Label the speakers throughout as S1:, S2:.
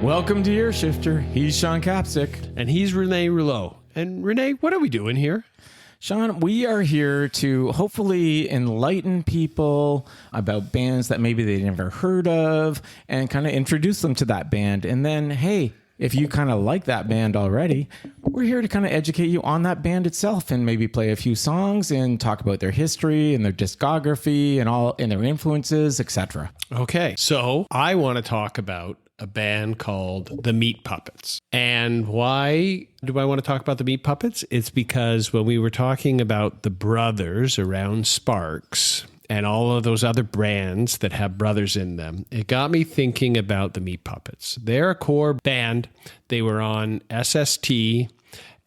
S1: Welcome to Ear Shifter. He's Sean Capsick.
S2: And he's Rene Rouleau. And Rene, what are we doing here?
S1: Sean, we are here to hopefully enlighten people about bands that maybe they never heard of and kind of introduce them to that band. And then, hey, if you kind of like that band already, we're here to kind of educate you on that band itself and maybe play a few songs and talk about their history and their discography and all and their influences, etc.
S2: Okay, so I want to talk about a band called the Meat Puppets. And why do I want to talk about the Meat Puppets? It's because when we were talking about the brothers around Sparks and all of those other brands that have brothers in them, it got me thinking about the Meat Puppets. They're a core band. They were on SST,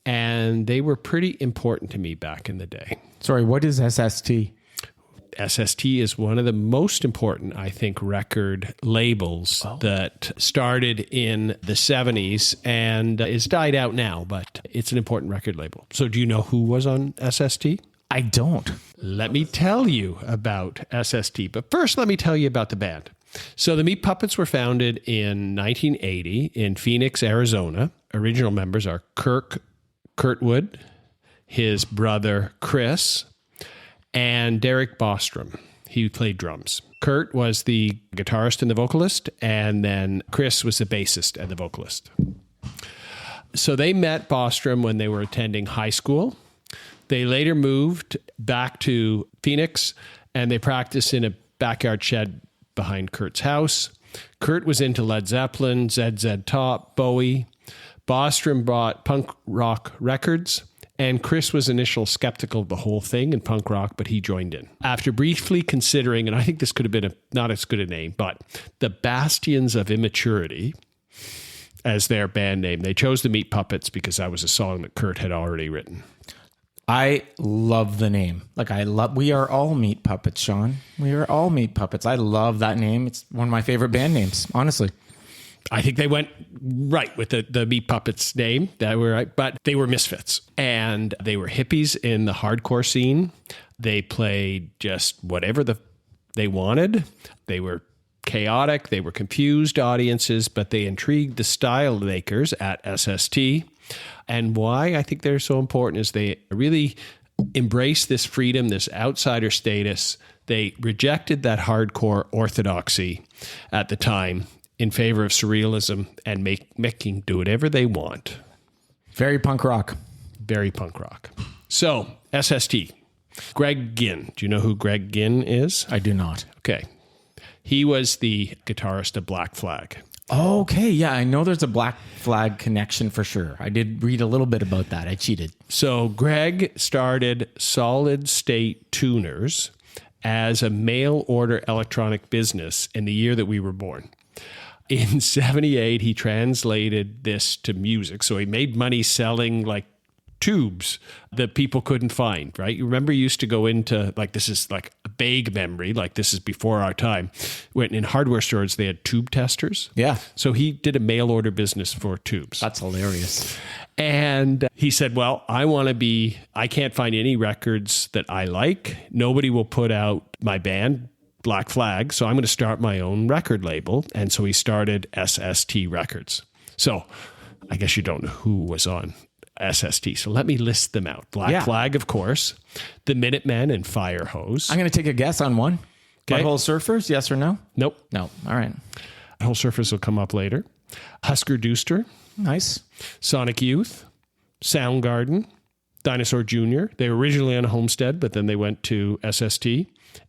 S2: and they were pretty important to me back in the day.
S1: Sorry, what is SST?
S2: SST is one of the most important, I think, record labels that started in the 70s and is died out now, but it's an important record label. So do you know who was on SST?
S1: I don't.
S2: Let me tell you about SST, but first let me tell you about the band. So the Meat Puppets were founded in 1980 in Phoenix, Arizona. Original members are Kirk Kurtwood, his brother Chris, and Derek Bostrom. He played drums. Kurt was the guitarist and the vocalist, and then Chris was the bassist and the vocalist. So they met Bostrom when they were attending high school. They later moved back to Phoenix, and they practiced in a backyard shed behind Kurt's house. Kurt was into Led Zeppelin, ZZ Top, Bowie. Bostrom bought punk rock records, and Chris was initially skeptical of the whole thing in punk rock, but he joined in. After briefly considering, and I think this could have been not as good a name, but the Bastions of Immaturity as their band name, they chose the Meat Puppets because that was a song that Kurt had already written.
S1: I love the name. We are all Meat Puppets, Sean. We are all Meat Puppets. I love that name. It's one of my favorite band names, honestly.
S2: I think they went right with the Meat Puppets name. That were right, but they were misfits. And they were hippies in the hardcore scene. They played just whatever they wanted. They were chaotic. They were confused audiences, but they intrigued the style makers at SST. And why I think they're so important is they really embraced this freedom, this outsider status. They rejected that hardcore orthodoxy at the time in favor of surrealism and making do whatever they want.
S1: Very punk rock.
S2: Very punk rock. So, SST. Greg Ginn. Do you know who Greg Ginn is?
S1: I do not.
S2: Okay. He was the guitarist of Black Flag.
S1: Okay, yeah, I know there's a Black Flag connection for sure. I did read a little bit about that. I cheated. So
S2: Greg started Solid State Tuners as a mail order electronic business in the year that we were born. In 78, he translated this to music. So he made money selling like tubes that people couldn't find, right? You remember you used to go into, like, this is like a vague memory, like this is before our time, when in hardware stores, they had tube testers.
S1: Yeah.
S2: So he did a mail order business for tubes.
S1: That's hilarious.
S2: And he said, well, I can't find any records that I like. Nobody will put out my band, Black Flag, so I'm going to start my own record label. And so he started SST Records. So I guess you don't know who was on SST. So let me list them out. Black Flag, of course. The Minutemen and Firehose.
S1: I'm going to take a guess on one.
S2: Okay.
S1: Butthole Surfers, yes or no?
S2: Nope.
S1: No. All right.
S2: Butthole Surfers will come up later. Husker Dooster.
S1: Nice.
S2: Sonic Youth. Soundgarden. Dinosaur Jr. They were originally on Homestead, but then they went to SST.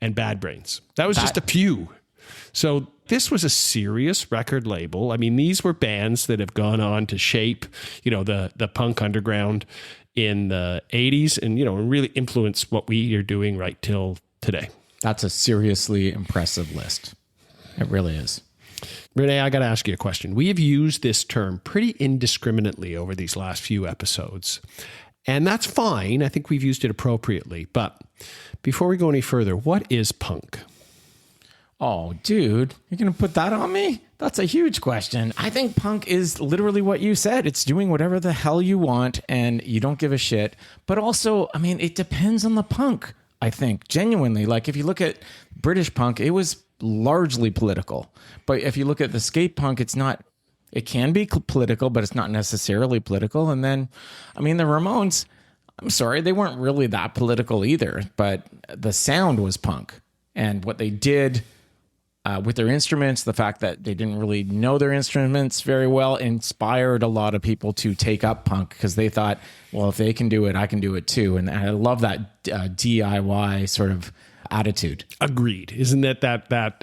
S2: And Bad Brains. That was just a few. So this was a serious record label. I mean, these were bands that have gone on to shape, the punk underground in the 80s and, really influence what we are doing right till today.
S1: That's a seriously impressive list. It really is.
S2: Rene, I got to ask you a question. We have used this term pretty indiscriminately over these last few episodes. And that's fine. I think we've used it appropriately. But before we go any further, what is punk?
S1: Oh, dude, you're going to put that on me? That's a huge question. I think punk is literally what you said. It's doing whatever the hell you want and you don't give a shit. But also, I mean, it depends on the punk, I think, genuinely. Like if you look at British punk, it was largely political. But if you look at the skate punk, it's It can be political, but it's not necessarily political. And then, I mean, the Ramones, I'm sorry, they weren't really that political either, but the sound was punk. And what they did with their instruments, the fact that they didn't really know their instruments very well, inspired a lot of people to take up punk because they thought, well, if they can do it, I can do it too. And I love that DIY sort of attitude.
S2: Agreed. Isn't that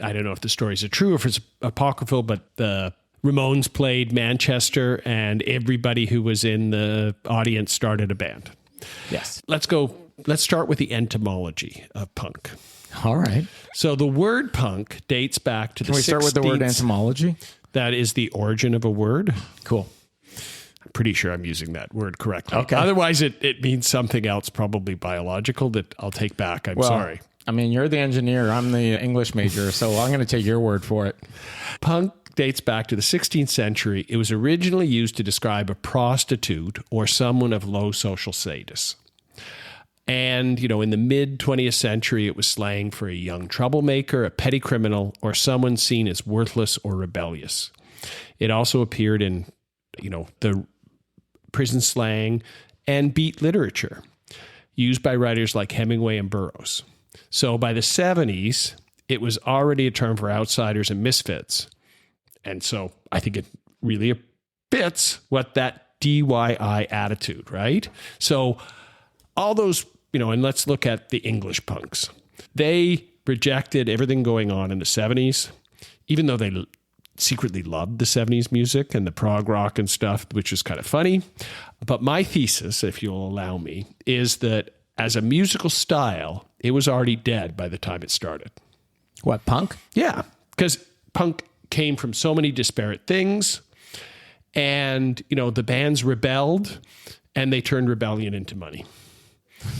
S2: I don't know if the stories are true or if it's apocryphal, but the Ramones played Manchester and everybody who was in the audience started a band.
S1: Yes.
S2: Let's start with the etymology of punk.
S1: All right.
S2: So the word punk dates back to the 16th.
S1: Can we start with the word etymology?
S2: That is the origin of a word.
S1: Cool.
S2: I'm pretty sure I'm using that word correctly.
S1: Okay.
S2: Otherwise, it means something else, probably biological, that I'll take back. I'm sorry.
S1: I mean, you're the engineer. I'm the English major, so I'm going to take your word for it.
S2: Punk dates back to the 16th century. It was originally used to describe a prostitute or someone of low social status. And, in the mid 20th century, it was slang for a young troublemaker, a petty criminal, or someone seen as worthless or rebellious. It also appeared in, the prison slang and beat literature used by writers like Hemingway and Burroughs. So by the 70s, it was already a term for outsiders and misfits. And so I think it really fits what that DIY attitude, right? So all those, and let's look at the English punks. They rejected everything going on in the 70s, even though they secretly loved the 70s music and the prog rock and stuff, which is kind of funny. But my thesis, if you'll allow me, is that as a musical style, it was already dead by the time it started.
S1: What, punk?
S2: Yeah, because punk came from so many disparate things. And, the bands rebelled and they turned rebellion into money.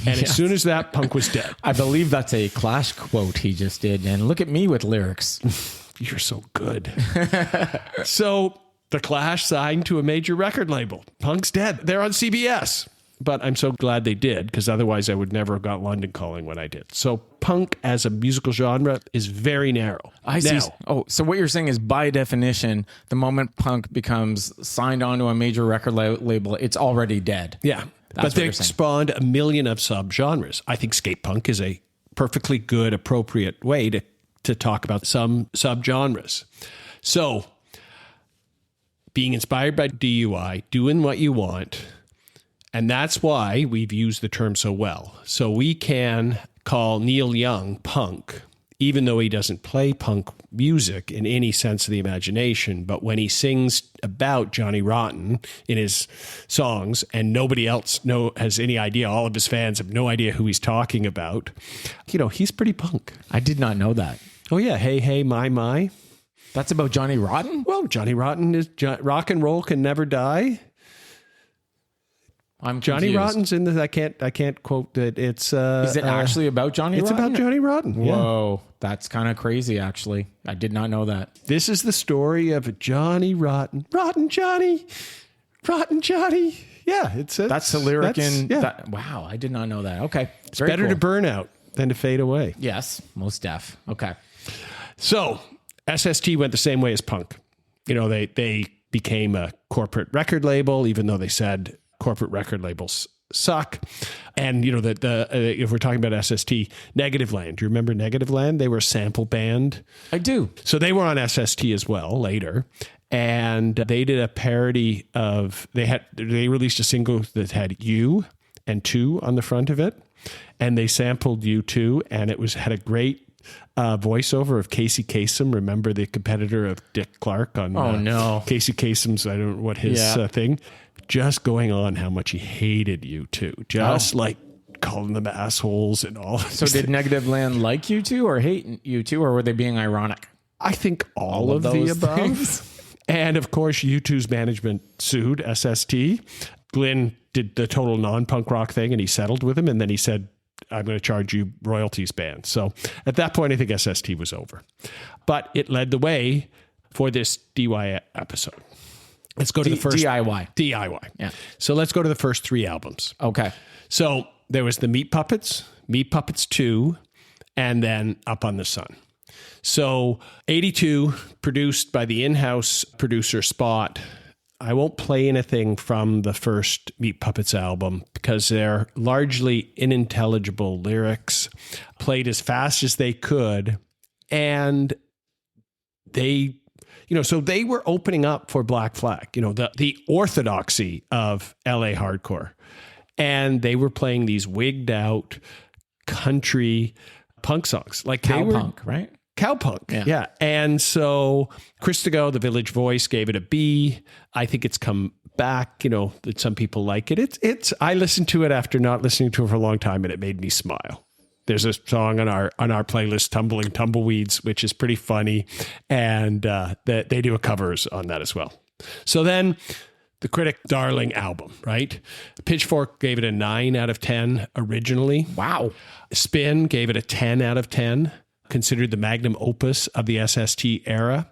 S2: And as soon as that, punk was dead.
S1: I believe that's a Clash quote he just did. And look at me with lyrics.
S2: You're so good. So the Clash signed to a major record label. Punk's dead. They're on CBS. But I'm so glad they did, because otherwise I would never have got London Calling when I did. So punk as a musical genre is very narrow.
S1: I see. Oh, so what you're saying is, by definition, the moment punk becomes signed onto a major record label, it's already dead.
S2: Yeah. But they spawned a million of subgenres. I think skate punk is a perfectly good, appropriate way to talk about some subgenres. So being inspired by DIY, doing what you want. And that's why we've used the term so well. So we can call Neil Young punk, even though he doesn't play punk music in any sense of the imagination. But when he sings about Johnny Rotten in his songs and nobody else has any idea, all of his fans have no idea who he's talking about, he's pretty punk.
S1: I did not know that.
S2: Oh, yeah. Hey, hey, my.
S1: That's about Johnny Rotten?
S2: Well, Johnny Rotten is rock and roll can never die.
S1: I'm
S2: Johnny
S1: confused.
S2: Rotten's in this. I can't quote that. It's
S1: is it actually about Johnny
S2: It's
S1: Rotten?
S2: about Johnny Rotten.
S1: Whoa, that's kind of crazy, actually. I did not know that.
S2: This is the story of Johnny Rotten. Rotten Johnny. Yeah,
S1: That's the lyric in that. Wow, I did not know that. Okay.
S2: It's better to burn out than to fade away.
S1: Yes, most def. Okay.
S2: So SST went the same way as punk. They became a corporate record label, even though they said corporate record labels suck. And, if we're talking about SST, Negativland, do you remember Negativland? They were a sample band.
S1: I do.
S2: So they were on SST as well later. And they did a parody of, they released a single that had U and 2 on the front of it. And they sampled U2, and it had a great voiceover of Casey Kasem. Remember the competitor of Dick Clark on Casey Kasem's, I don't know what his thing, just going on how much he hated U2, just like calling them assholes and all.
S1: So did Negativland like U2 or hate U2, or were they being ironic?
S2: I think all of the above. Things. And of course, U2's management sued SST. Glenn did the total non-punk rock thing and he settled with him. And then he said, I'm going to charge you royalties band. So at that point, I think SST was over. But it led the way for this DIY episode. Let's go to the first. DIY.
S1: Yeah.
S2: So let's go to the first 3 albums.
S1: Okay.
S2: So there was the Meat Puppets 2, and then Up on the Sun. So 82, produced by the in-house producer Spot. I won't play anything from the first Meat Puppets album because they're largely unintelligible lyrics, played as fast as they could. And they, so they were opening up for Black Flag, the orthodoxy of LA hardcore. And they were playing these wigged out country punk songs. Like
S1: Cowpunk, right?
S2: Cowpunk, yeah. And so Chris DeGo, the Village Voice, gave it a B. I think it's come back, that some people like it. I listened to it after not listening to it for a long time, and it made me smile. There's a song on our playlist, Tumbling Tumbleweeds, which is pretty funny, and they do a covers on that as well. So then the critic darling album, right? Pitchfork gave it a 9 out of 10 originally.
S1: Wow.
S2: Spin gave it a 10 out of 10. Considered the magnum opus of the SST era.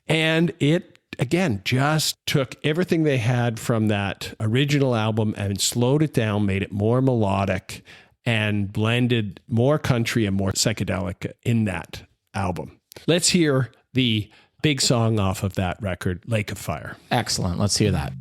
S2: And it, again, just took everything they had from that original album and slowed it down, made it more melodic, and blended more country and more psychedelic in that album. Let's hear the big song off of that record, Lake of Fire.
S1: Excellent. Let's hear that.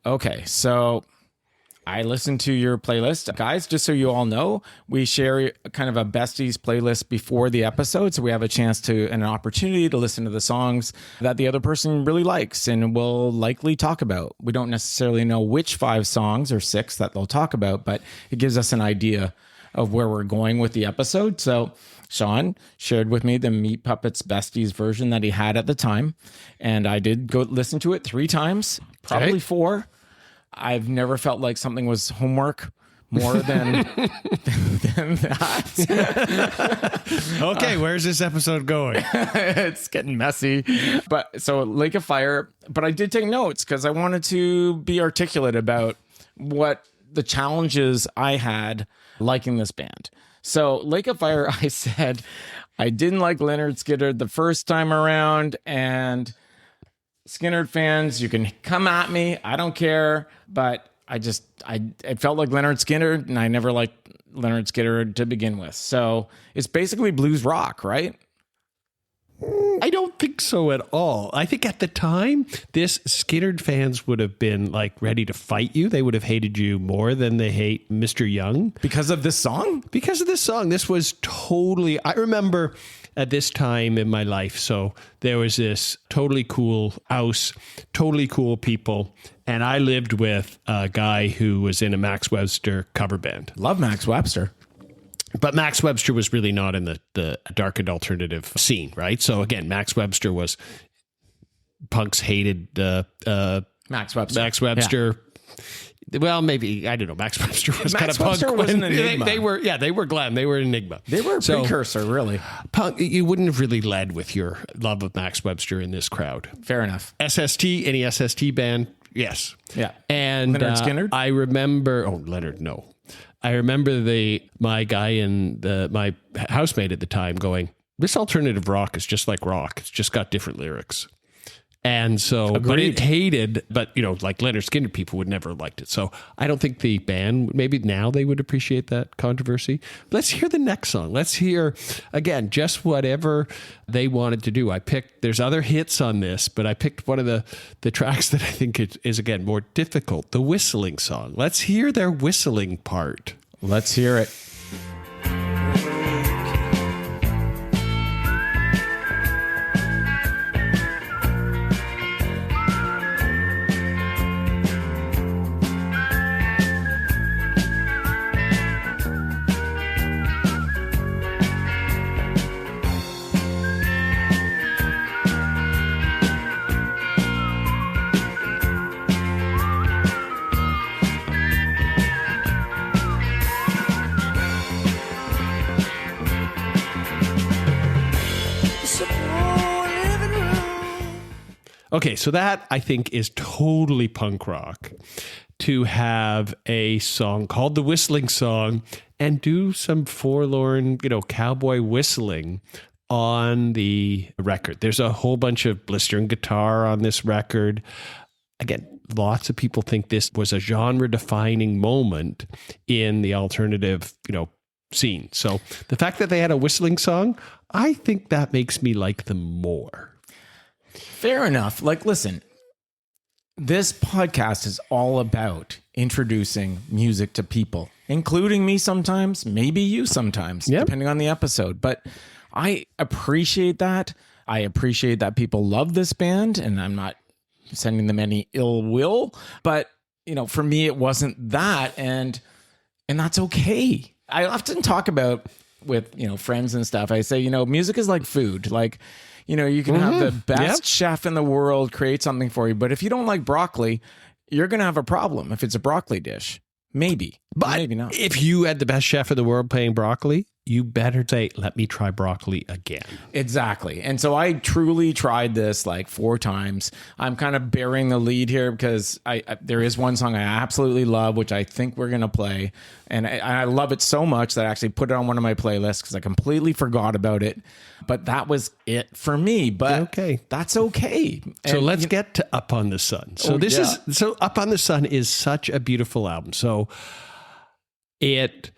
S1: Okay, so I listened to your playlist. Guys, just so you all know, we share kind of a besties playlist before the episode, so we have a chance to and an opportunity to listen to the songs that the other person really likes and will likely talk about. We don't necessarily know which 5 songs or 6 that they'll talk about, but it gives us an idea of where we're going with the episode. So Sean shared with me the Meat Puppets Besties version that he had at the time, and I did go listen to it 3 times, probably 4. I've never felt like something was homework more than that.
S2: Okay, where's this episode going?
S1: It's getting messy. But so Lake of Fire, but I did take notes because I wanted to be articulate about what the challenges I had liking this band. So Lake of Fire, I said I didn't like Lynyrd Skynyrd the first time around, and Skynyrd fans, you can come at me. I don't care. But it felt like Lynyrd Skynyrd, and I never liked Lynyrd Skynyrd to begin with. So it's basically blues rock, right?
S2: I don't think so at all. I think at the time, this Skynyrd fans would have been like ready to fight you. They would have hated you more than they hate Mr. Young.
S1: Because of this song?
S2: Because of this song. This was totally, I remember at this time in my life. So there was this totally cool house, totally cool people. And I lived with a guy who was in a Max Webster cover band.
S1: Love Max Webster.
S2: But Max Webster was really not in the dark and alternative scene, right? So again, Max Webster was, punks hated
S1: Max Webster.
S2: Max Webster. Yeah. Well, maybe, I don't know. Max Webster was kind of punk.
S1: Webster was an enigma.
S2: They were glam. They were an enigma.
S1: They were a precursor, really.
S2: Punk, you wouldn't have really led with your love of Max Webster in this crowd.
S1: Fair enough.
S2: SST, any SST band, yes.
S1: Yeah.
S2: And
S1: Lynyrd Skynyrd?
S2: I remember, Leonard, no. I remember my guy and my housemate at the time going, this alternative rock is just like rock. It's just got different lyrics. And so,
S1: Agreed.
S2: but it hated, but like Lynyrd Skynyrd people would never have liked it. So I don't think the band, maybe now they would appreciate that controversy. Let's hear the next song. Let's hear, again, just whatever they wanted to do. There's other hits on this, but I picked one of the tracks that I think is again, more difficult, the whistling song. Let's hear their whistling part.
S1: Let's hear it.
S2: Okay, so that I think is totally punk rock, to have a song called The Whistling Song and do some forlorn, cowboy whistling on the record. There's a whole bunch of blistering guitar on this record. Again, lots of people think this was a genre-defining moment in the alternative, scene. So the fact that they had a whistling song, I think that makes me like them more.
S1: Fair enough. Like, listen, this podcast is all about introducing music to people, including me sometimes, maybe you sometimes, depending on the episode. But I appreciate that. I appreciate that people love this band, and I'm not sending them any ill will. But, for me, it wasn't that. And that's okay. I often talk about with, friends and stuff. I say, music is like food. Like, you can have the best chef in the world create something for you, but if you don't like broccoli, you're going to have a problem if it's a broccoli dish. Maybe, but maybe not.
S2: If you had the best chef in the world playing broccoli, you better say, let me try broccoli again.
S1: Exactly. And so I truly tried this like 4 times. I'm kind of bearing the lead here because there is one song I absolutely love, which I think we're going to play. And I love it so much that I actually put it on one of my playlists because I completely forgot about it. But that was it for me. But
S2: okay,
S1: that's okay.
S2: So let's get to Up on the Sun. So so Up on the Sun is such a beautiful album. So it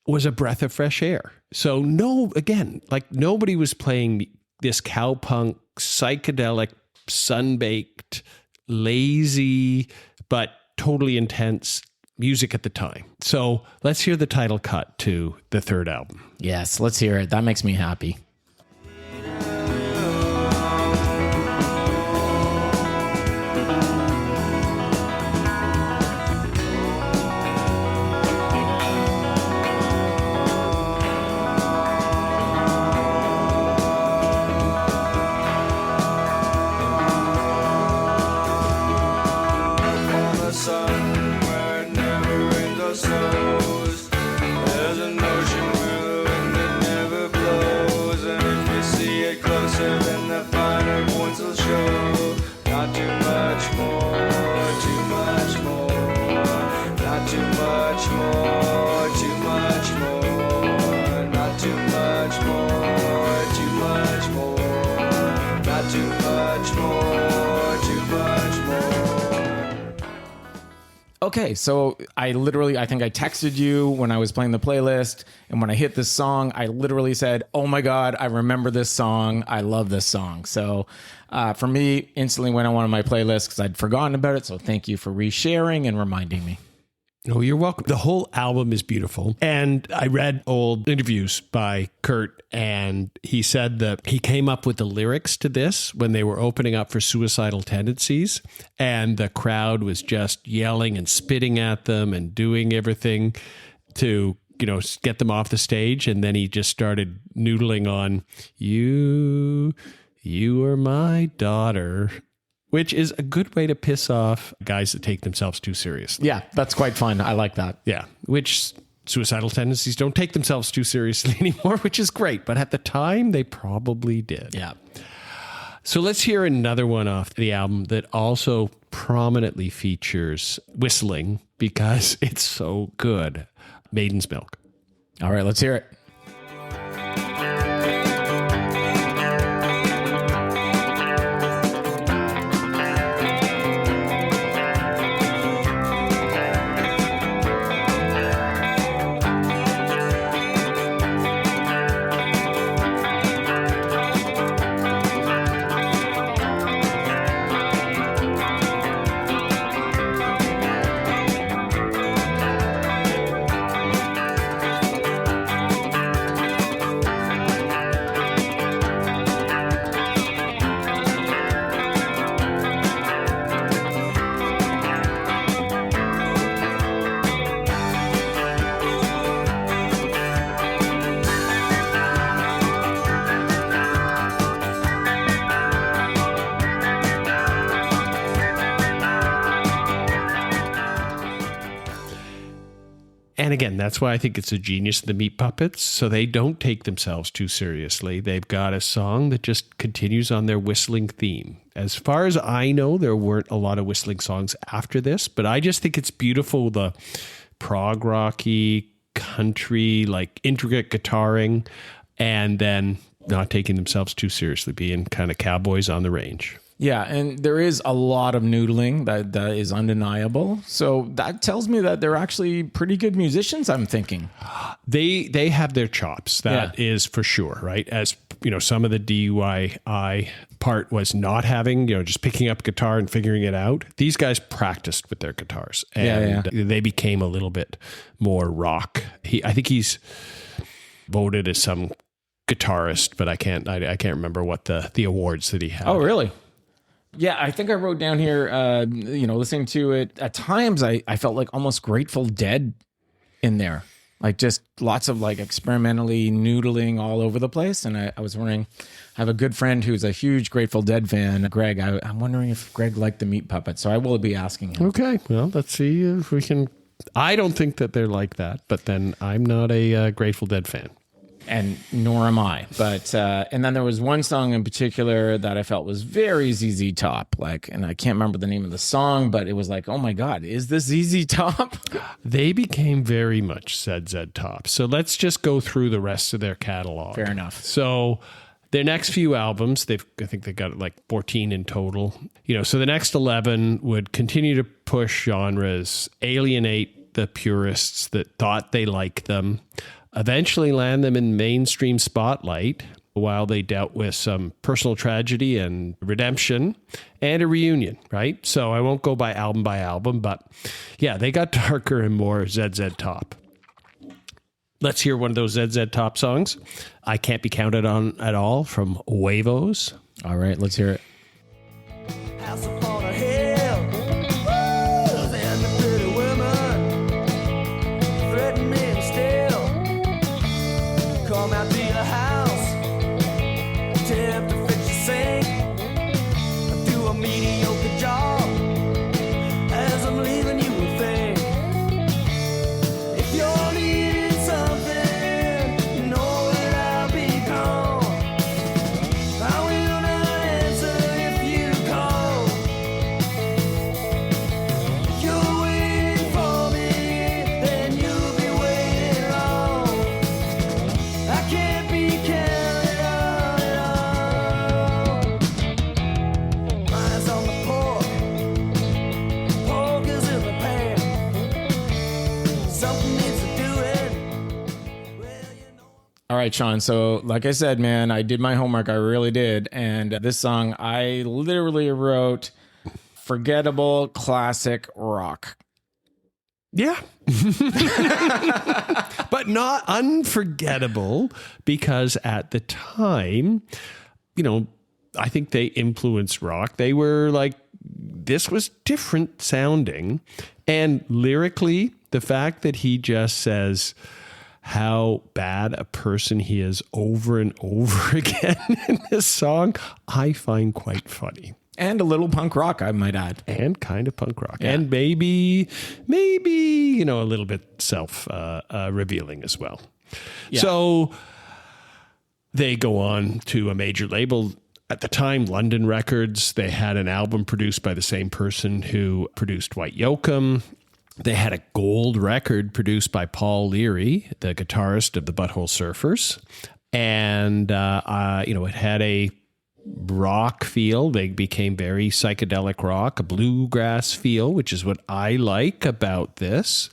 S2: was a breath of fresh air. So nobody was playing this cowpunk, psychedelic, sun-baked, lazy, but totally intense music at the time. So let's hear the title cut to the third album.
S1: Yes, let's hear it. That makes me happy. Okay, so I think I texted you when I was playing the playlist, and when I hit this song, I literally said, oh my God, I remember this song. I love this song. So for me, instantly went on one of my playlists because I'd forgotten about it. So thank you for resharing and reminding me.
S2: Oh, you're welcome. The whole album is beautiful. And I read old interviews by Kurt, and he said that he came up with the lyrics to this when they were opening up for Suicidal Tendencies, and the crowd was just yelling and spitting at them and doing everything to, get them off the stage. And then he just started noodling on, you are my daughter, which is a good way to piss off guys that take themselves too seriously.
S1: Yeah, that's quite fun. I like that.
S2: Yeah, which Suicidal Tendencies don't take themselves too seriously anymore, which is great. But at the time, they probably did.
S1: Yeah.
S2: So let's hear another one off the album that also prominently features whistling because it's so good. Maiden's Milk.
S1: All right, let's hear it.
S2: And again, that's why I think it's a genius of the Meat Puppets. So they don't take themselves too seriously. They've got a song that just continues on their whistling theme. As far as I know, there weren't a lot of whistling songs after this, but I just think it's beautiful, the prog rocky, country, like intricate guitaring, and then not taking themselves too seriously, being kind of cowboys on the range.
S1: Yeah, and there is a lot of noodling that is undeniable. So that tells me that they're actually pretty good musicians, I'm thinking.
S2: They have their chops. That is for sure, right? As you know, some of the DIY part was not having, just picking up guitar and figuring it out. These guys practiced with their guitars, and they became a little bit more rock. I think he's voted as some guitarist, but I can't remember what the awards that he had.
S1: Oh, really? Yeah, I think I wrote down here, listening to it, at times I felt like almost Grateful Dead in there. Like just lots of like experimentally noodling all over the place. And I was wondering, I have a good friend who's a huge Grateful Dead fan, Greg. I'm wondering if Greg liked the Meat Puppets. So I will be asking him.
S2: Okay, well, let's see if we can. I don't think that they're like that, but then I'm not a Grateful Dead fan.
S1: And nor am I. But and then there was one song in particular that I felt was very ZZ Top. And I can't remember the name of the song, but it was like, oh my God, is this ZZ Top?
S2: They became very much ZZ Top. So let's just go through the rest of their catalog.
S1: Fair enough.
S2: So their next few albums, I think they got like 14 in total. So the next 11 would continue to push genres, alienate the purists that thought they liked them, eventually land them in mainstream spotlight while they dealt with some personal tragedy and redemption and a reunion, right? So I won't go by album, but yeah, they got darker and more ZZ Top. Let's hear one of those ZZ Top songs. I Can't Be Counted On at All from Huevos.
S1: All right, let's hear it.
S3: House upon a hill, and the pretty women threatening still. Come out to your house, tip to fix your sink, do a mediocre job as I'm leaving you a thing. If you're needing something, you know that I'll be gone. I will not answer if you call. If you're waiting for me, then you'll be waiting long. I can't be counted on at all. Mine's on the pork is in the pan. Something needs to do it. Well,
S1: All right, Sean. So, like I said, man, I did my homework. I really did. And this song, I literally wrote forgettable classic rock.
S2: Yeah. But not unforgettable, because at the time, I think they influenced rock. They were like, this was different sounding. And lyrically, the fact that he just says how bad a person he is over and over again in this song, I find quite funny.
S1: And a little punk rock, I might add.
S2: And kind of punk rock.
S1: Yeah.
S2: And maybe, a little bit self-revealing as well.
S1: Yeah.
S2: So they go on to a major label. At the time, London Records. They had an album produced by the same person who produced White Yoakum. They had a gold record produced by Paul Leary, the guitarist of the Butthole Surfers. And, it had a rock feel. They became very psychedelic rock, a bluegrass feel, which is what I like about this.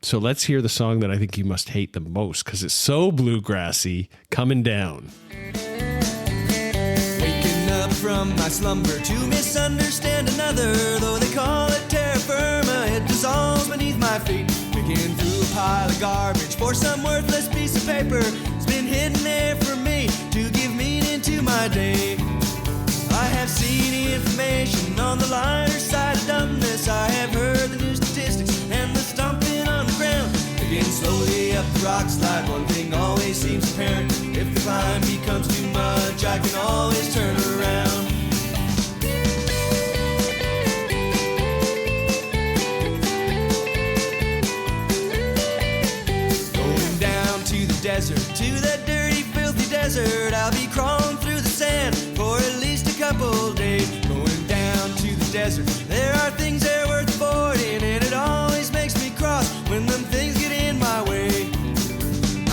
S2: So let's hear the song that I think you must hate the most, because it's so bluegrassy, Coming Down.
S3: waking up from my slumber to misunderstand another. Though they call it terra firma, it dissolves beneath my feet. Picking through a pile of garbage for some worthless piece of paper. It's been hidden there for me to give meaning to my day. I have seen the information on the lighter side of dumbness. I have heard the new statistics and the stomping on the ground. Picking slowly up the rock slide, one thing always seems apparent. If the climb becomes too much, I can always turn around. desert, to that dirty, filthy desert. I'll be crawling through the sand for at least a couple days. Going down to the desert, there are things there worth avoiding, and it always makes me cross when them things get in my way.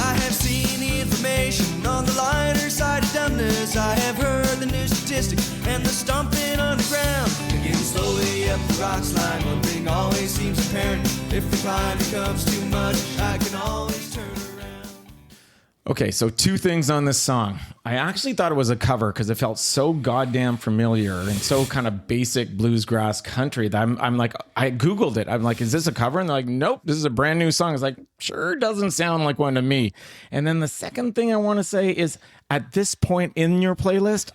S3: I have seen the information on the lighter side of dumbness. I have heard the new statistics and the stomping on the ground. Getting slowly up the rock slide, one thing always seems apparent. If the climb becomes too much, I can always turn around.
S1: Okay, so two things on this song. I actually thought it was a cover because it felt so goddamn familiar and so kind of basic bluesgrass country that I'm like, I Googled it. I'm like, is this a cover? And they're like, nope, this is a brand new song. It's like, sure doesn't sound like one to me. And then the second thing I want to say is at this point in your playlist,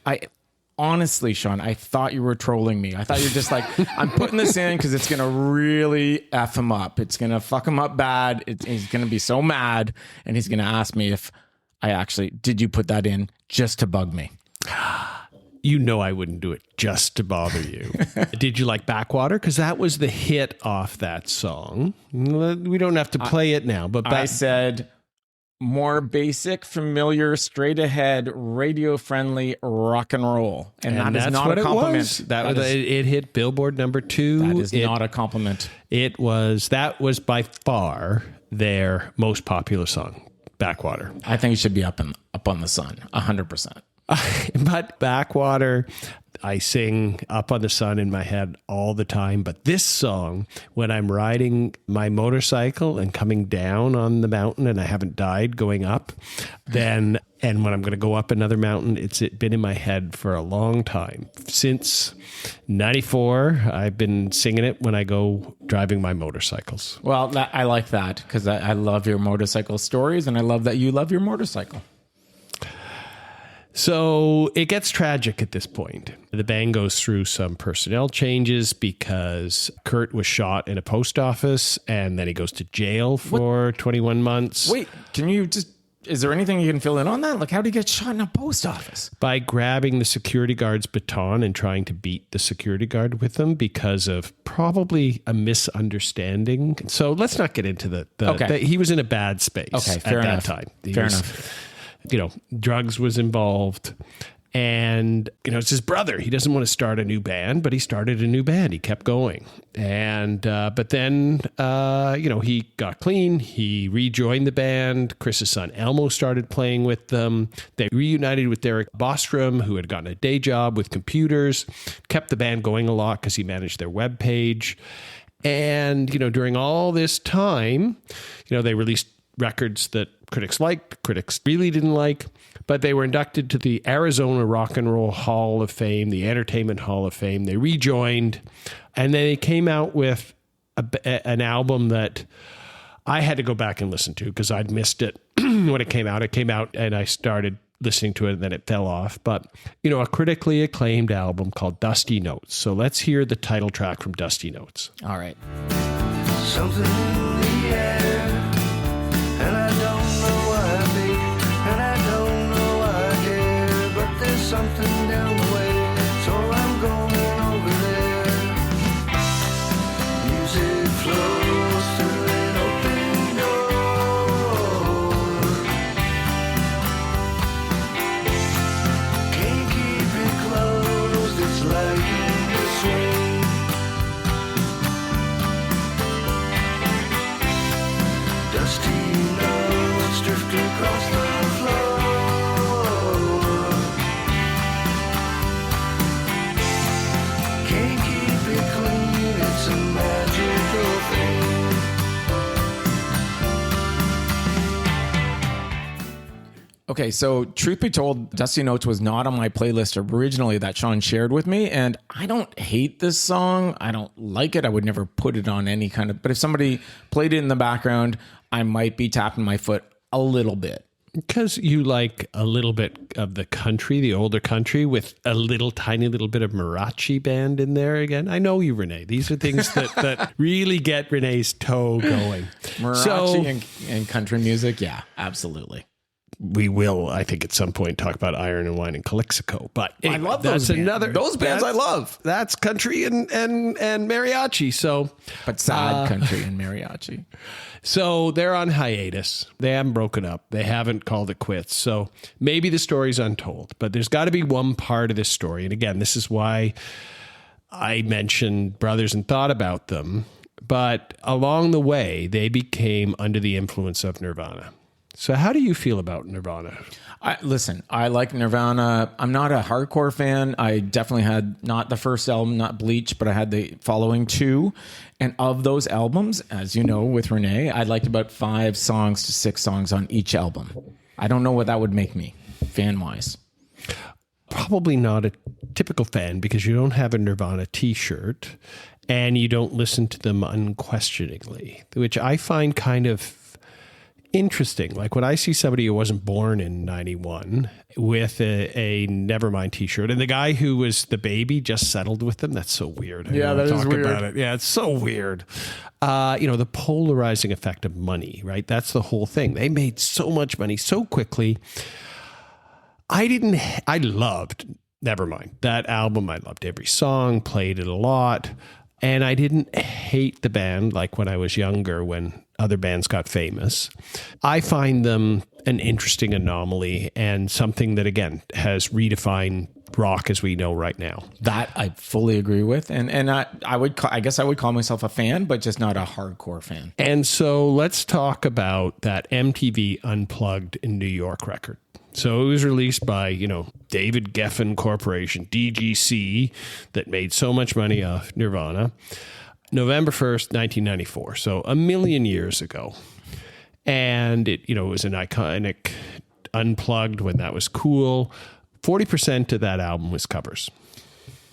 S1: honestly, Sean, I thought you were trolling me. I thought you were just like, I'm putting this in because it's going to really F him up. It's going to fuck him up bad. He's going to be so mad. And he's going to ask me if did you put that in just to bug me?
S2: You know I wouldn't do it just to bother you. Did you like Backwater? Because that was the hit off that song. We don't have to play it now. But
S1: I said more basic, familiar, straight ahead, radio friendly rock and roll. And that is not a compliment.
S2: It hit Billboard #2.
S1: That is not a compliment.
S2: That was by far their most popular song, Backwater.
S1: I think it should be up on the sun, 100%.
S2: But Backwater, I sing Up on the Sun in my head all the time. But this song, when I'm riding my motorcycle and coming down on the mountain and I haven't died going up, and when I'm going to go up another mountain, it's been in my head for a long time. Since 94, I've been singing it when I go driving my motorcycles.
S1: Well, I like that because I love your motorcycle stories and I love that you love your motorcycle.
S2: So it gets tragic at this point. The band goes through some personnel changes because Kurt was shot in a post office and then he goes to jail for 21 months.
S1: Wait, is there anything you can fill in on that? Like, how did he get shot in a post office?
S2: By grabbing the security guard's baton and trying to beat the security guard with them because of probably a misunderstanding. So let's not get into he was in a bad space at that time.
S1: Fair enough.
S2: Drugs was involved, and it's his brother. He doesn't want to start a new band, but he started a new band. He kept going, and but then he got clean. He rejoined the band. Chris's son Elmo started playing with them. They reunited with Derek Bostrom, who had gotten a day job with computers. Kept the band going a lot because he managed their webpage. And during all this time, they released records that critics liked, critics really didn't like, but they were inducted to the Arizona Rock and Roll Hall of Fame, the Entertainment Hall of Fame. They rejoined, and then they came out with an album that I had to go back and listen to because I'd missed it when it came out. It came out, and I started listening to it, and then it fell off. But, a critically acclaimed album called Dusty Notes. So let's hear the title track from Dusty Notes.
S1: All right.
S3: Something in the air. And I don't know why I think, and I don't know why I care, but there's something down the way, so I'm going over there. Music flows through an open door. Can't keep it closed, it's like in the swing. Dusty drift across the floor. Can't keep it clean, it's a magical thing.
S1: Okay, so truth be told, Dusty Notes was not on my playlist originally that Sean shared with me, and I don't hate this song. I don't like it. I would never put it on any kind of, but if somebody played it in the background, I might be tapping my foot a little bit.
S2: Because you like a little bit of the country, the older country, with a tiny little bit of mariachi band in there again. I know you, Renee. These are things that really get Renee's toe going.
S1: Mariachi and country music, yeah, absolutely.
S2: we will, I think, at some point talk about Iron and Wine and Calixico. But anyway,
S1: I love those bands. Those bands I love.
S2: That's country and mariachi. So,
S1: but sad country and mariachi.
S2: So they're on hiatus. They haven't broken up. They haven't called it quits. So maybe the story's untold, but there's got to be one part of this story. And again, this is why I mentioned Brothers and thought about them. But along the way, they became under the influence of Nirvana. So how do you feel about Nirvana?
S1: Listen, I like Nirvana. I'm not a hardcore fan. I definitely had not the first album, not Bleach, but I had the following two. And of those albums, as you know, with Renee, I liked about 5 songs to 6 songs on each album. I don't know what that would make me fan-wise.
S2: Probably not a typical fan because you don't have a Nirvana t-shirt and you don't listen to them unquestioningly, which I find kind of interesting. Like when I see somebody who wasn't born in 91 with a Nevermind t-shirt and the guy who was the baby just settled with them, that's so weird.
S1: Yeah, that is weird.
S2: About it. Yeah, it's so weird. The polarizing effect of money, right? That's the whole thing. They made so much money so quickly. I loved Nevermind. That album, I loved every song, played it a lot. And I didn't hate the band like when I was younger, when other bands got famous. I find them an interesting anomaly and something that, again, has redefined rock as we know right now.
S1: That I fully agree with. And I guess I would call myself a fan, but just not a hardcore fan.
S2: And so let's talk about that MTV Unplugged in New York record. So it was released by, David Geffen Corporation, DGC, that made so much money off Nirvana, November 1st, 1994. So a million years ago. And it, was an iconic Unplugged when that was cool. 40% of that album was covers.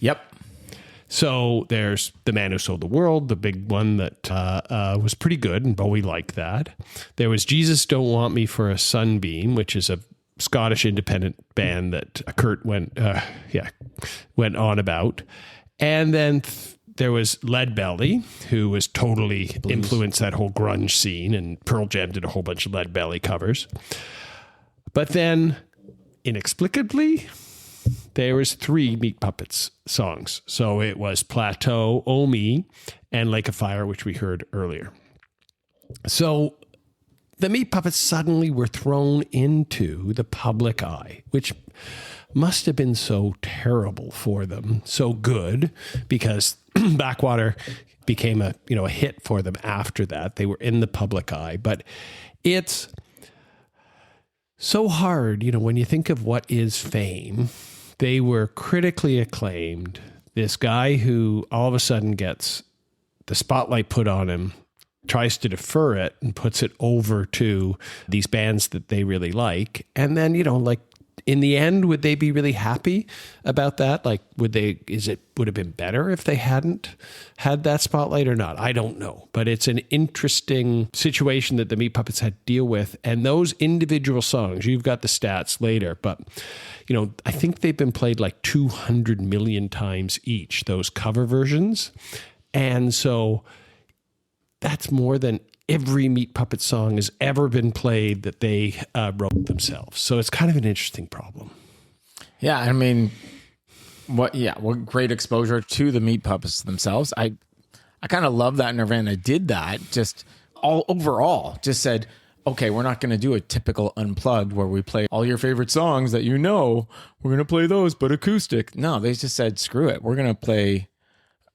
S1: Yep.
S2: So there's The Man Who Sold the World, the big one that was pretty good, and Bowie liked that. There was Jesus Don't Want Me for a Sunbeam, which is a Scottish independent band that Kurt went on about. And then there was Leadbelly, who was totally influenced that whole grunge scene, and Pearl Jam did a whole bunch of Leadbelly covers. But then, inexplicably, there was 3 Meat Puppets songs. So it was Plateau, Oh Me, and Lake of Fire, which we heard earlier. So the Meat Puppets suddenly were thrown into the public eye, which must have been so terrible for them, so good, because Backwater became a hit for them after that. They were in the public eye, but it's so hard, when you think of what is fame. They were critically acclaimed. This guy who all of a sudden gets the spotlight put on him, tries to defer it and puts it over to these bands that they really like. And then, in the end, would they be really happy about that? Like, would it have been better if they hadn't had that spotlight or not? I don't know. But it's an interesting situation that the Meat Puppets had to deal with. And those individual songs, you've got the stats later, but, I think they've been played like 200 million times each, those cover versions. And so that's more than every Meat Puppet song has ever been played that they wrote themselves. So it's kind of an interesting problem.
S1: Yeah, I mean, what great exposure to the Meat Puppets themselves. I kind of love that Nirvana did that. Just all overall, just said, okay, we're not going to do a typical Unplugged where we play all your favorite songs that we're going to play those, but acoustic. No, they just said, screw it. We're going to play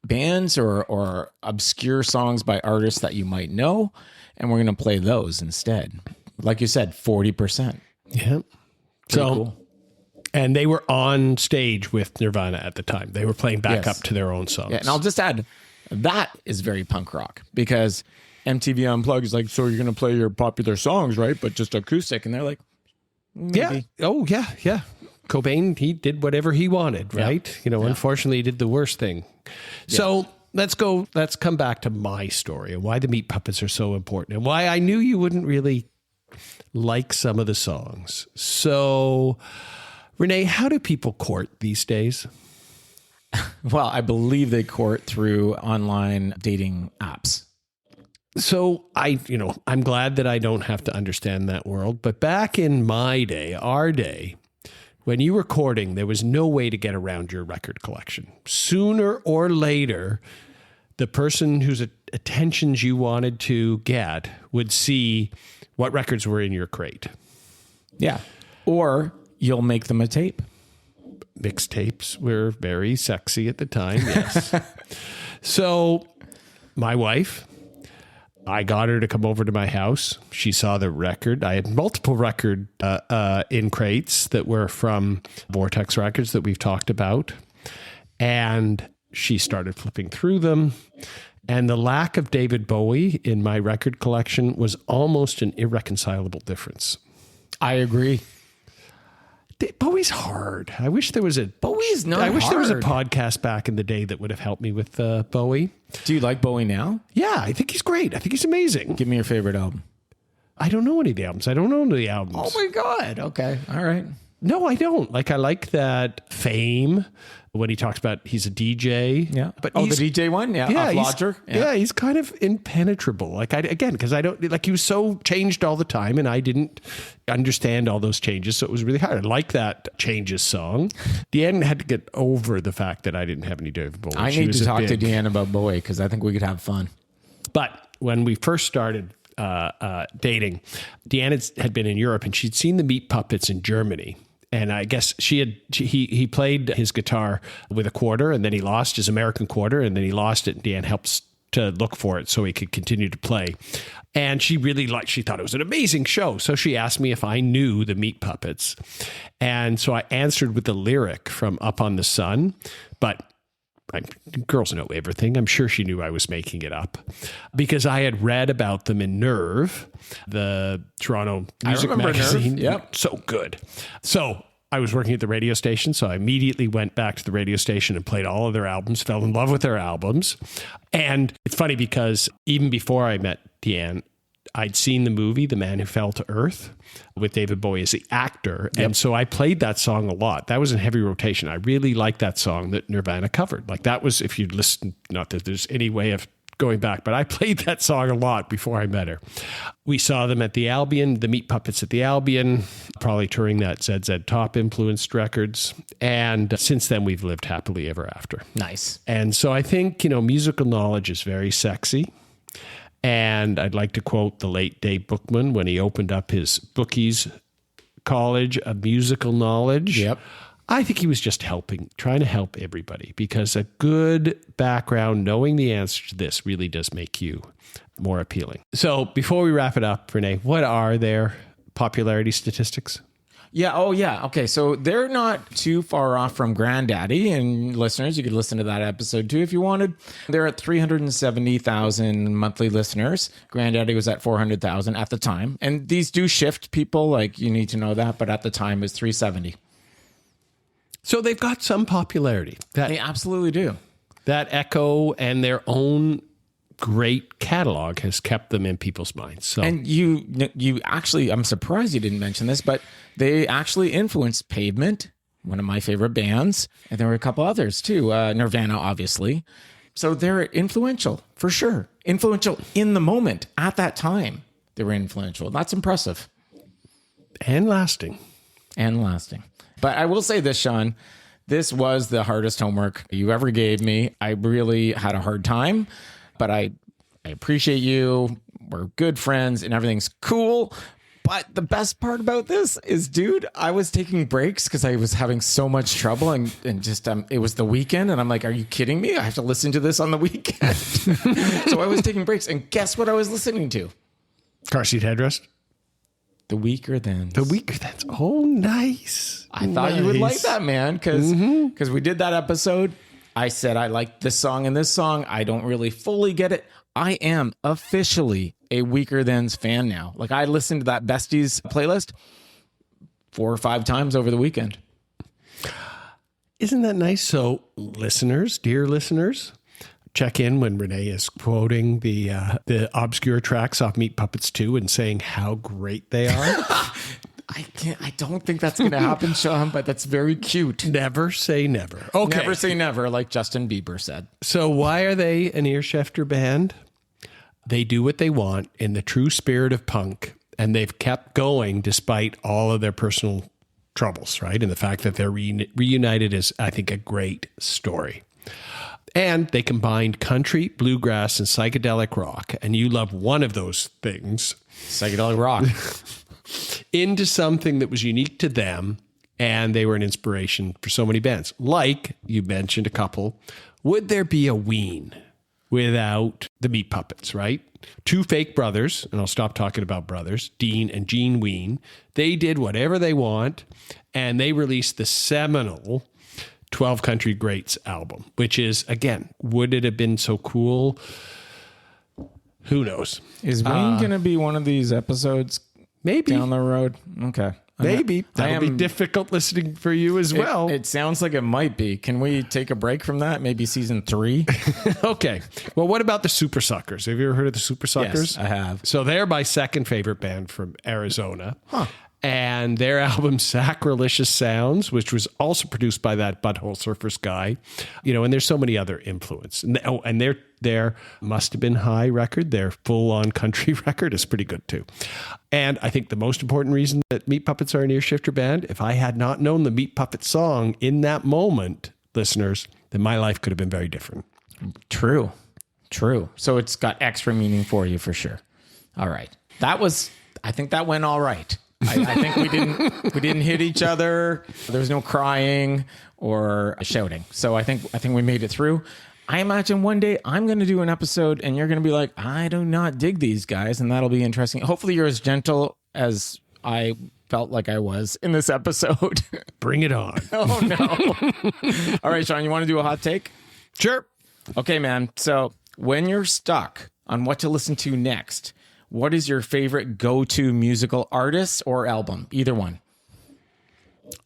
S1: bands or obscure songs by artists that you might know, and we're going to play those instead. Like you said, 40%.
S2: Yeah.
S1: Cool.
S2: And they were on stage with Nirvana at the time. They were playing back up to their own songs.
S1: Yeah, and I'll just add, that is very punk rock, because MTV Unplugged is like, so you're going to play your popular songs, right? But just acoustic. And they're like, maybe.
S2: Yeah. Oh, yeah, yeah. Cobain, he did whatever he wanted, right? Unfortunately, he did the worst thing. So let's come back to my story and why the Meat Puppets are so important and why I knew you wouldn't really like some of the songs. So, Renee, how do people court these days?
S1: Well, I believe they court through online dating apps.
S2: So I'm glad that I don't have to understand that world. But back in my day, our day, when you were recording, there was no way to get around your record collection. Sooner or later, the person whose attentions you wanted to get would see what records were in your crate.
S1: Yeah. Or you'll make them a tape.
S2: Mixtapes were very sexy at the time, yes. So my wife, I got her to come over to my house. She saw the record. I had multiple record in crates that were from Vortex Records that we've talked about. And she started flipping through them. And the lack of David Bowie in my record collection was almost an irreconcilable difference.
S1: I agree.
S2: Bowie's hard. I wish there was a
S1: Bowie's not
S2: I wish there was a
S1: hard.
S2: podcast back in the day that would have helped me with Bowie.
S1: Do you like Bowie now?
S2: Yeah, I think he's great. I think he's amazing.
S1: Give me your favorite album.
S2: I don't know any of the albums. I don't know any of the albums.
S1: Oh my God. Okay. All right.
S2: No, I don't. Like, I like that Fame when he talks about he's a DJ.
S1: Yeah.
S2: But
S1: the
S2: he's,
S1: DJ one? Yeah.
S2: yeah,
S1: Off
S2: he's,
S1: Lodger?
S2: yeah, he's kind of impenetrable. Like, because I don't, like, he was so changed all the time and I didn't understand all those changes. So it was really hard. I like that Changes song. Deanne had to get over the fact that I didn't have any David Bowie.
S1: I
S2: She
S1: need
S2: was
S1: to
S2: a
S1: talk to
S2: big-
S1: Deanne about Bowie because I think we could have fun.
S2: But when we first started dating, Deanne had been in Europe and she'd seen the Meat Puppets in Germany. And I guess he played his guitar with a quarter and then he lost his American quarter and then he lost it. And Deanne helps to look for it so he could continue to play. And she thought it was an amazing show. So she asked me if I knew the Meat Puppets. And so I answered with the lyric from Up on the Sun, but girls know everything. I'm sure she knew I was making it up because I had read about them in Nerve, the Toronto music
S1: remember
S2: magazine.
S1: Nerve. Yep.
S2: So good. So I was working at the radio station. So I immediately went back to the radio station and played all of their albums, fell in love with their albums. And it's funny because even before I met Deanne, I'd seen the movie, The Man Who Fell to Earth, with David Bowie as the actor. Yep. And so I played that song a lot. That was in heavy rotation. I really liked that song that Nirvana covered. Like that was, if you'd listen, not that there's any way of going back, but I played that song a lot before I met her. We saw them at the Albion, the Meat Puppets at the Albion, probably touring that ZZ Top influenced records. And since then, we've lived happily ever after.
S1: Nice.
S2: And so I think, musical knowledge is very sexy. And I'd like to quote the late Dave Bookman when he opened up his Bookies College of Musical Knowledge.
S1: Yep.
S2: I think he was just trying to help everybody because a good background, knowing the answer to this really does make you more appealing. So before we wrap it up, Renee, what are their popularity statistics?
S1: Yeah. Oh, yeah. Okay. So they're not too far off from Granddaddy. And listeners, you could listen to that episode too if you wanted. They're at 370,000 monthly listeners. Granddaddy was at 400,000 at the time. And these do shift, people. Like, you need to know that. But at the time, it was 370.
S2: So they've got some popularity.
S1: They absolutely do.
S2: That echo and their own great catalog has kept them in people's minds. So.
S1: And you actually, I'm surprised you didn't mention this, but they actually influenced Pavement, one of my favorite bands. And there were a couple others too. Nirvana, obviously. So they're influential for sure. Influential in the moment at that time. They were influential. That's impressive.
S2: And lasting.
S1: But I will say this, Sean, this was the hardest homework you ever gave me. I really had a hard time, but I appreciate you. We're good friends and everything's cool. But the best part about this is, dude, I was taking breaks because I was having so much trouble and just it was the weekend. And I'm like, are you kidding me? I have to listen to this on the weekend. So I was taking breaks. And guess what I was listening to?
S2: Car seat headrest.
S1: The Weaker Thans.
S2: The Weaker Thans. Oh, nice.
S1: I thought you would like that, man, because we did that episode. I said I like this song and this song. I don't really fully get it. I am officially a Weaker Thans fan now. Like, I listened to that Besties playlist 4 or 5 times over the weekend.
S2: Isn't that nice? So, listeners, dear listeners, check in when Renee is quoting the obscure tracks off Meat Puppets 2 and saying how great they are.
S1: I don't think that's going to happen, Sean, but that's very cute.
S2: Never say never. Okay.
S1: Never say never, like Justin Bieber said.
S2: So why are they an Ear Shifter band? They do what they want in the true spirit of punk, and they've kept going despite all of their personal troubles, right? And the fact that they're reunited is, I think, a great story. And they combined country, bluegrass, and psychedelic rock, and you love one of those things,
S1: Psychedelic rock.
S2: into something that was unique to them, and they were an inspiration for so many bands. Like, you mentioned a couple, would there be a Ween without the Meat Puppets, right? Two fake brothers, and I'll stop talking about brothers, Dean and Gene Ween. They did whatever they want, and they released the seminal 12 Country Greats album, which is, again, would it have been so cool? Who knows?
S1: Is Wayne going to be one of these episodes
S2: Maybe.
S1: down the road? Okay.
S2: Maybe. That'll be difficult listening for you as well.
S1: It sounds like it might be. Can we take a break from that? Maybe season 3?
S2: Okay. Well, what about the Super Suckers? Have you ever heard of the Super Suckers?
S1: Yes, I have.
S2: So they're my second favorite band from Arizona. And their album Sacrilegious Sounds, which was also produced by that Butthole Surfers guy, and there's so many other influences. And their Must Have Been High record, their full-on country record, is pretty good too. And I think the most important reason that Meat Puppets are an ear shifter band, if I had not known the Meat Puppet song in that moment, listeners, then my life could have been very different.
S1: True. So it's got extra meaning for you for sure. All right. I think that went all right. I think we didn't hit each other. There was no crying or shouting. So I think we made it through. I imagine one day I'm going to do an episode and you're going to be like, I do not dig these guys. And that'll be interesting. Hopefully you're as gentle as I felt like I was in this episode.
S2: Bring it on.
S1: Oh, no. All right, Sean, you want to do a hot take?
S2: Sure.
S1: Okay, man. So when you're stuck on what to listen to next, what is your favorite go-to musical artist or album? Either one.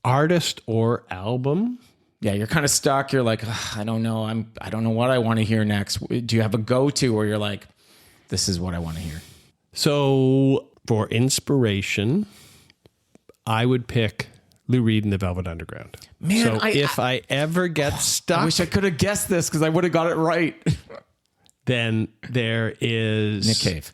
S2: Artist or album?
S1: Yeah, you're kind of stuck. You're like, I don't know. I don't know what I want to hear next. Do you have a go-to where you're like, this is what I want to hear?
S2: So for inspiration, I would pick Lou Reed and the Velvet Underground.
S1: Man,
S2: so if I ever get stuck,
S1: I wish I could have guessed this because I would have got it right.
S2: Then there is
S1: Nick Cave.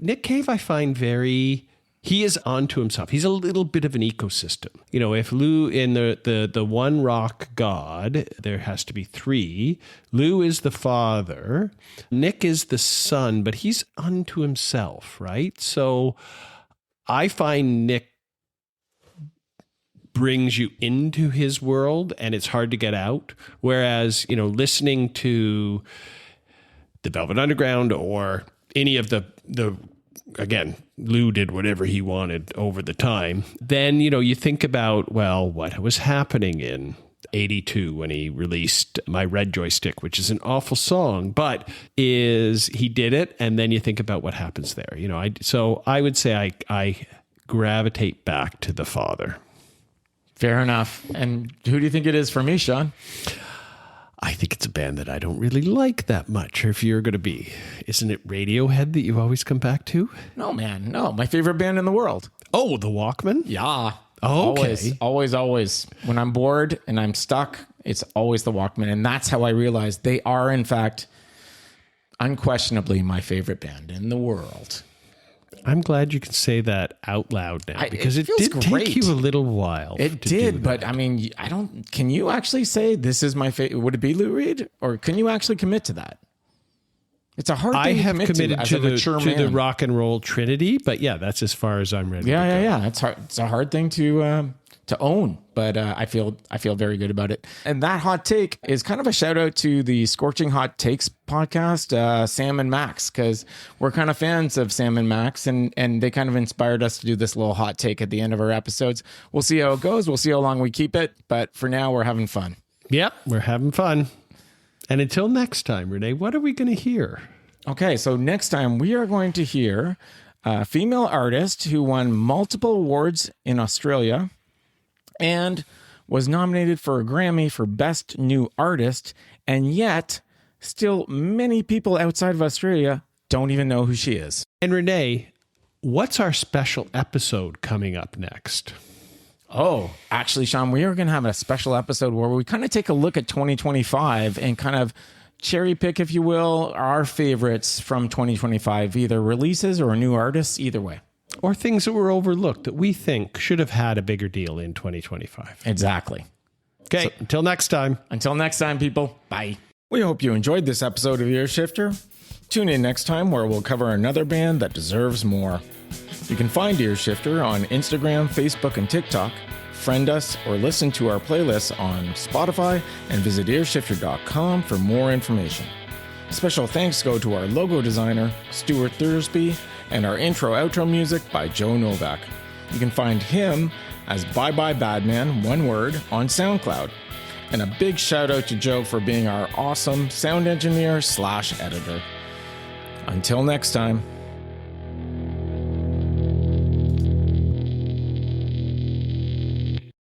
S2: Nick Cave I find he is onto himself. He's a little bit of an ecosystem. If Lou in the one rock god, there has to be 3. Lou is the father, Nick is the son, but he's unto himself, right? So I find Nick brings you into his world and it's hard to get out. Whereas, listening to the Velvet Underground or any of the again, Lou did whatever he wanted over the time. Then, you think about, well, what was happening in 82 when he released My Red Joystick, which is an awful song, but he did it. And then you think about what happens there. So I would say I gravitate back to the father.
S1: Fair enough. And who do you think it is for me, Sean?
S2: I think it's a band that I don't really like that much. Or if you're going to be, isn't it Radiohead that you always come back to?
S1: No, man. No, my favorite band in the world.
S2: Oh, the Walkmen?
S1: Yeah.
S2: Oh, okay.
S1: Always. When I'm bored and I'm stuck, it's always the Walkmen. And that's how I realized they are, in fact, unquestionably my favorite band in the world.
S2: I'm glad you can say that out loud now because it did
S1: great.
S2: take you a little while.
S1: It did, but I mean, can you actually say this is my favorite? Would it be Lou Reed, or can you actually commit to that? It's a hard thing
S2: I
S1: to
S2: have
S1: commit
S2: committed
S1: to
S2: the rock and roll trinity, but yeah, that's as far as I'm ready to go.
S1: Yeah. It's hard. It's a hard thing to own, but I feel very good about it. And that hot take is kind of a shout out to the Scorching Hot Takes podcast, Sam and Max, because we're kind of fans of Sam and Max, and they kind of inspired us to do this little hot take at the end of our episodes. We'll see how it goes. We'll see how long we keep it, but for now, we're having fun.
S2: Yep, we're having fun. And until next time, Renee, what are we going to hear?
S1: Okay, so next time we are going to hear a female artist who won multiple awards in Australia and was nominated for a Grammy for Best New Artist, and yet still many people outside of Australia don't even know who she is.
S2: And Renee, what's our special episode coming up next?
S1: Oh, actually, Sean, we are going to have a special episode where we kind of take a look at 2025 and kind of cherry pick, if you will, our favorites from 2025, either releases or new artists, either way.
S2: Or things that were overlooked that we think should have had a bigger deal in 2025.
S1: Exactly.
S2: Okay, until next time.
S1: Until next time, people, bye. We hope you enjoyed this episode of Ear Shifter. Tune in next time where we'll cover another band that deserves more. You can find Ear Shifter on Instagram, Facebook, and TikTok. Friend us or listen to our playlists on Spotify and visit earshifter.com for more information. Special thanks go to our logo designer, Stuart Thursby, and our intro-outro music by Joe Novak. You can find him as Bye Bye Badman, one word, on SoundCloud. And a big shout out to Joe for being our awesome sound engineer / editor. Until next time.